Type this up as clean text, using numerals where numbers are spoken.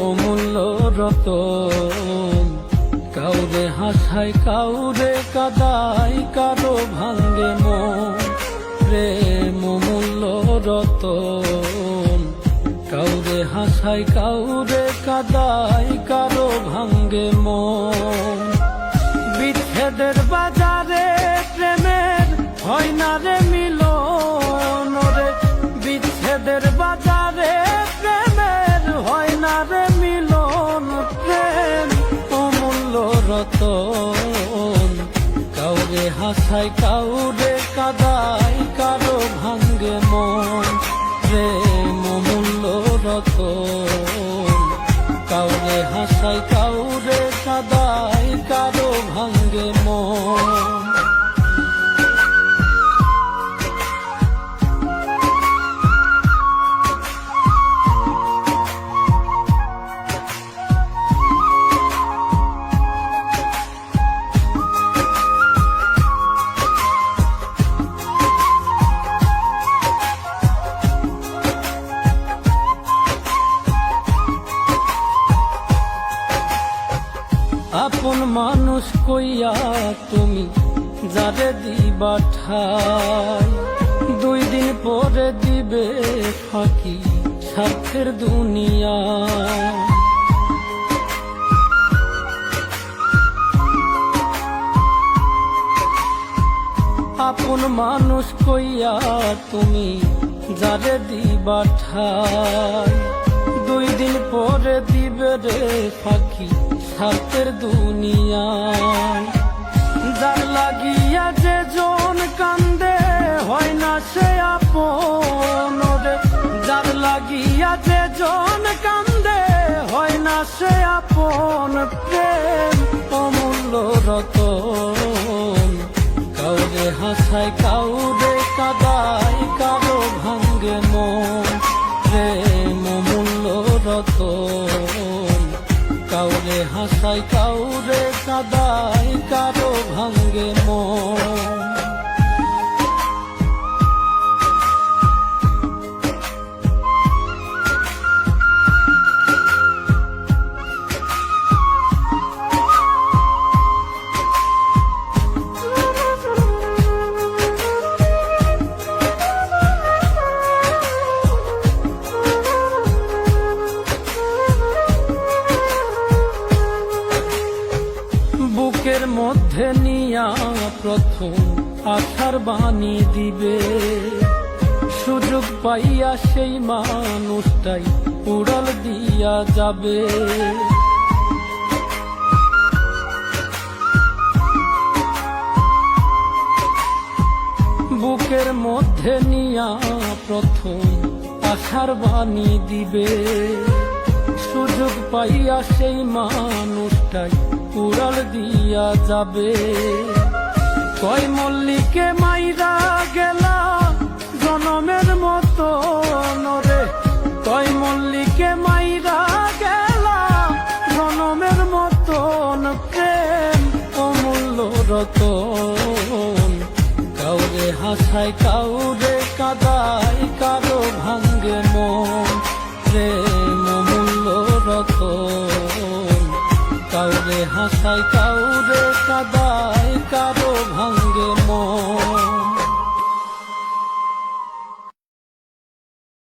অমূল্য রতন। কাউরে হাসায় কাউরে কাদায়, কারো ভাঙ্গে মন। প্রেম অমূল্য রতন। কাউরে হাসায় কাউরে কাদায়, কারো ভাঙ্গে মন। বিচ্ছেদের বাজারে প্রেমের হয় না রে মিলন রে। বিচ্ছেদের বাজারে প্রেমের হয় না রে মিলন। প্রেম অমূল্য রতন। কাউরে হাসায় কাউরে কাদায়, কারো ভাঙ্গে মন। প্রেম অমূল্য রতন। কাউরে হাসায় কাউরে কাদায়, কারো ভাঙ্গে মন। আপন মানুষ কইয়া তুমি যারে দিবা ঠাই, 2 দিন পরে দিবে ফাঁকি স্বার্থের দুনিয়া। আপন মানুষ কইয়া তুমি যারে দিবা ঠাই, 2 দিন পরে দিবে রে ফাঁকি স্বার্থের দুনিয়ায়। যার লাগিয়া যে জন কান্দে হয় না সে আপন রে। যার লাগিয়া যে জন কান্দে হয় না সে আপন। প্রেম অমূল্য রতন। কাউরে হাসায় কাউরে কাদায়, কারো ভাঙ্গে মন। প্রেম অমূল্য রতন। কাউরে হাসায় কাউরে কাদায়, কারো ভাঙ্গে মন। বুকের মধ্যে নিয়া প্রথম আশার বাণী দিবে, সুযোগ পাইয়া সেই মানুষটাই উড়াল দিয়া যাবে। বুকের মধ্যে নিয়া প্রথম আশার বাণী দিবে, সুযোগ পাইয়া সেই মানুষটাই উড়াল দিয়া যাবে। কয় মল্লিকে মাইরা গেলা জনমের মতো রে। কয় মল্লিকে মাইরা গেলা জনমের মতন। প্রেম অমূল্য রতন। কাউরে হাসায় কাউরে কাদায়, কারো ভাঙ্গে মন। প্রেম অমূল্য রতন। কাউরে হাসায়